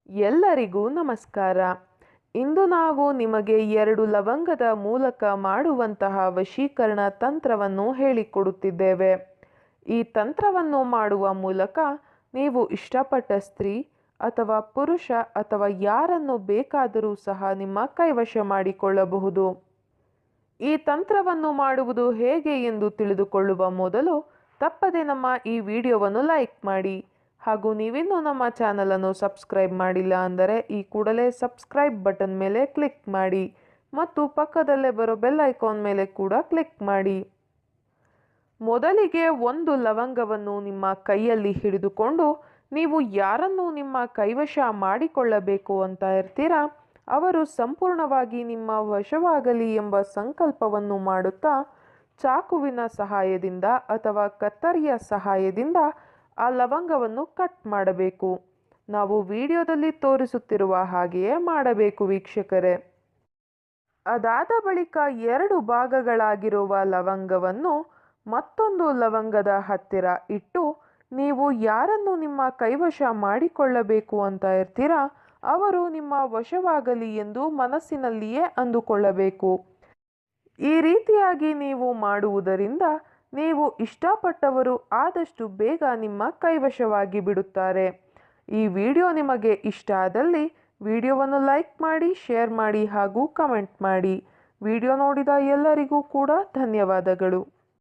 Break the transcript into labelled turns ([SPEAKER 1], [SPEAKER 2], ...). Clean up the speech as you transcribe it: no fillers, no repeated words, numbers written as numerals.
[SPEAKER 1] ಎಲ್ಲರಿಗೂ ನಮಸ್ಕಾರ. ಇಂದು ನಾವು ನಿಮಗೆ 2 ಲವಂಗದ ಮೂಲಕ ಮಾಡುವಂತಹ ವಶೀಕರಣ ತಂತ್ರವನ್ನು ಹೇಳಿಕೊಡುತ್ತಿದ್ದೇವೆ. ಈ ತಂತ್ರವನ್ನು ಮಾಡುವ ಮೂಲಕ ನೀವು ಇಷ್ಟಪಟ್ಟ ಸ್ತ್ರೀ ಅಥವಾ ಪುರುಷ ಅಥವಾ ಯಾರನ್ನು ಬೇಕಾದರೂ ಸಹ ನಿಮ್ಮ ಕೈವಶ ಮಾಡಿಕೊಳ್ಳಬಹುದು. ಈ ತಂತ್ರವನ್ನು ಮಾಡುವುದು ಹೇಗೆ ಎಂದು ತಿಳಿದುಕೊಳ್ಳುವ ಮೊದಲು ತಪ್ಪದೆ ನಮ್ಮ ಈ ವಿಡಿಯೋವನ್ನು ಲೈಕ್ ಮಾಡಿ. ಹಾಗೂ ನೀವಿನ್ನೂ ನಮ್ಮ ಚಾನಲನ್ನು ಸಬ್ಸ್ಕ್ರೈಬ್ ಮಾಡಿಲ್ಲ ಅಂದರೆ ಈ ಕೂಡಲೇ ಸಬ್ಸ್ಕ್ರೈಬ್ ಬಟನ್ ಮೇಲೆ ಕ್ಲಿಕ್ ಮಾಡಿ ಮತ್ತು ಪಕ್ಕದಲ್ಲೇ ಬರೋ ಬೆಲ್ ಐಕಾನ್ ಮೇಲೆ ಕೂಡ ಕ್ಲಿಕ್ ಮಾಡಿ. ಮೊದಲಿಗೆ 1 ಲವಂಗವನ್ನು ನಿಮ್ಮ ಕೈಯಲ್ಲಿ ಹಿಡಿದುಕೊಂಡು ನೀವು ಯಾರನ್ನು ನಿಮ್ಮ ಕೈವಶ ಮಾಡಿಕೊಳ್ಳಬೇಕು ಅಂತ ಇರ್ತೀರಾ ಅವರು ಸಂಪೂರ್ಣವಾಗಿ ನಿಮ್ಮ ವಶವಾಗಲಿ ಎಂಬ ಸಂಕಲ್ಪವನ್ನು ಮಾಡುತ್ತಾ ಚಾಕುವಿನ ಸಹಾಯದಿಂದ ಅಥವಾ ಕತ್ತರಿಯ ಸಹಾಯದಿಂದ ಆ ಲವಂಗವನ್ನು ಕಟ್ ಮಾಡಬೇಕು. ನಾವು ವಿಡಿಯೋದಲ್ಲಿ ತೋರಿಸುತ್ತಿರುವ ಹಾಗೆಯೇ ಮಾಡಬೇಕು ವೀಕ್ಷಕರೇ. ಅದಾದ ಬಳಿಕ 2 ಭಾಗಗಳಾಗಿರುವ ಲವಂಗವನ್ನು ಮತ್ತೊಂದು ಲವಂಗದ ಹತ್ತಿರ ಇಟ್ಟು ನೀವು ಯಾರನ್ನು ನಿಮ್ಮ ಕೈವಶ ಮಾಡಿಕೊಳ್ಳಬೇಕು ಅಂತ ಇರ್ತೀರಾ ಅವರು ನಿಮ್ಮ ವಶವಾಗಲಿ ಎಂದು ಮನಸ್ಸಿನಲ್ಲಿಯೇ ಅಂದುಕೊಳ್ಳಬೇಕು. ಈ ರೀತಿಯಾಗಿ ನೀವು ಮಾಡುವುದರಿಂದ ನೀವು ಇಷ್ಟಪಟ್ಟವರು ಆದಷ್ಟು ಬೇಗ ನಿಮ್ಮ ಕೈವಶವಾಗಿ ಬಿಡುತ್ತಾರೆ. ಈ ವಿಡಿಯೋ ನಿಮಗೆ ಇಷ್ಟ ಆದಲ್ಲಿ ವಿಡಿಯೋವನ್ನು ಲೈಕ್ ಮಾಡಿ, ಶೇರ್ ಮಾಡಿ ಹಾಗೂ ಕಮೆಂಟ್ ಮಾಡಿ. ವಿಡಿಯೋ ನೋಡಿದ ಎಲ್ಲರಿಗೂ ಕೂಡ ಧನ್ಯವಾದಗಳು.